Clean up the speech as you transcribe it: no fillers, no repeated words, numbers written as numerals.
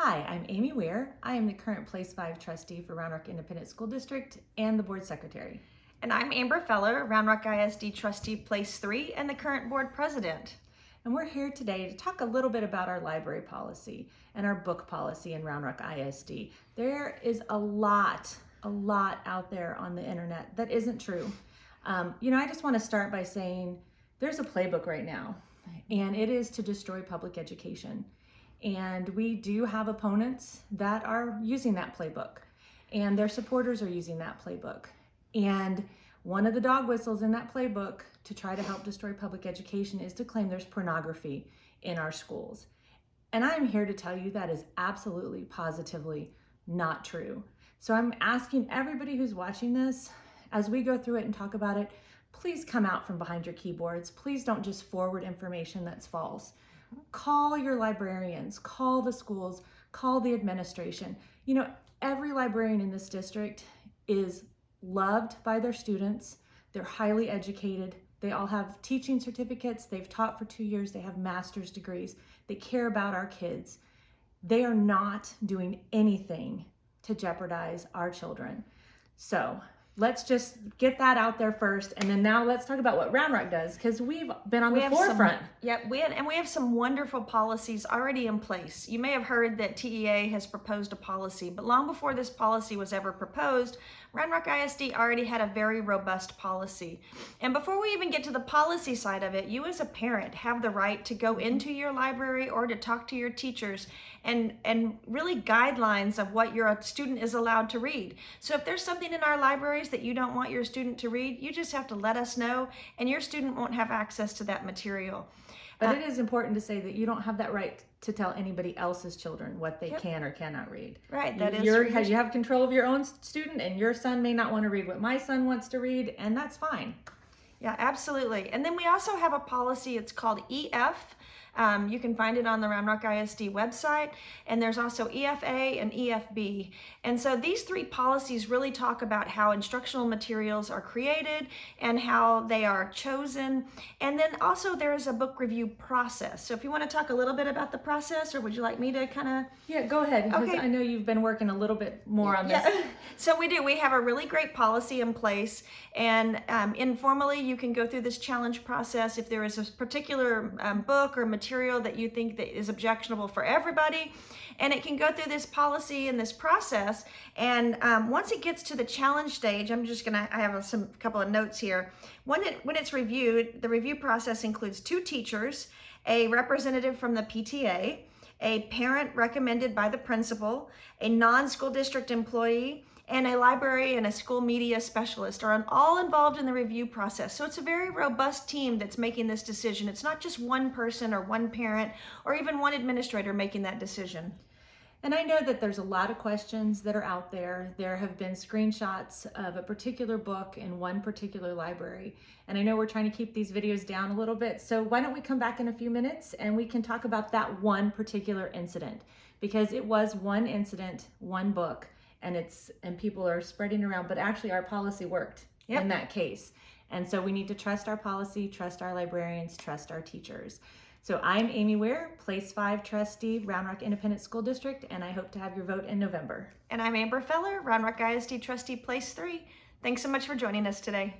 Hi, I'm Amy Weir. I am the current Place 5 trustee for Round Rock Independent School District and the board secretary. And I'm Amber Feller, Round Rock ISD trustee Place 3 and the current board president. And we're here today to talk a little bit about our library policy and our book policy in Round Rock ISD. There is a lot out there on the internet that isn't true. I just want to start by saying there's a playbook right now, and it is to destroy public education. And we do have opponents that are using that playbook, and their supporters are using that playbook. And one of the dog whistles in that playbook to try to help destroy public education is to claim there's pornography in our schools. And I'm here to tell you that is absolutely, positively not true. So I'm asking everybody who's watching this, as we go through it and talk about it, please come out from behind your keyboards. Please don't just forward information that's false. Call your librarians, call the schools, call the administration. Every librarian in this district is loved by their students. They're highly educated. They all have teaching certificates. They've taught for 2 years. They have master's degrees. They care about our kids. They are not doing anything to jeopardize our children. So let's just get that out there first, and then now let's talk about what Round Rock does, because we've been on the forefront. We have some wonderful policies already in place. You may have heard that TEA has proposed a policy, but long before this policy was ever proposed, Round Rock ISD already had a very robust policy. And before we even get to the policy side of it, you as a parent have the right to go into your library or to talk to your teachers and really guidelines of what your student is allowed to read. So if there's something in our libraries that you don't want your student to read, you just have to let us know, and your student won't have access to that material. But it is important to say that you don't have that right to tell anybody else's children what they can or cannot read. Right, You have control of your own student, and your son may not want to read what my son wants to read, and that's fine. Yeah, absolutely. And then we also have a policy, it's called EF. You can find it on the Round Rock ISD website, and there's also EFA and EFB. And so these three policies really talk about how instructional materials are created and how they are chosen. And then also there is a book review process. So if you want to talk a little bit about the process, or would you like me to kind of... Yeah, go ahead, because okay. I know you've been working a little bit more on this. Yeah. So we do. We have a really great policy in place, and informally you can go through this challenge process if there is a particular book or material that you think that is objectionable for everybody, and it can go through this policy and this process. And once it gets to the challenge stage, I have a couple of notes here. When it's reviewed, the review process includes 2 teachers, a representative from the PTA, a parent recommended by the principal, a non-school district employee, and a library and a school media specialist are all involved in the review process. So it's a very robust team that's making this decision. It's not just one person or one parent or even one administrator making that decision. And I know that there's a lot of questions that are out there. There have been screenshots of a particular book in one particular library. And I know we're trying to keep these videos down a little bit. So why don't we come back in a few minutes and we can talk about that one particular incident, because it was one incident, one book, and people are spreading around, but actually our policy worked in that case. And so we need to trust our policy, trust our librarians, trust our teachers. So I'm Amy Weir, Place 5 trustee, Round Rock Independent School District, and I hope to have your vote in November. And I'm Amber Feller, Round Rock ISD trustee, Place 3. Thanks so much for joining us today.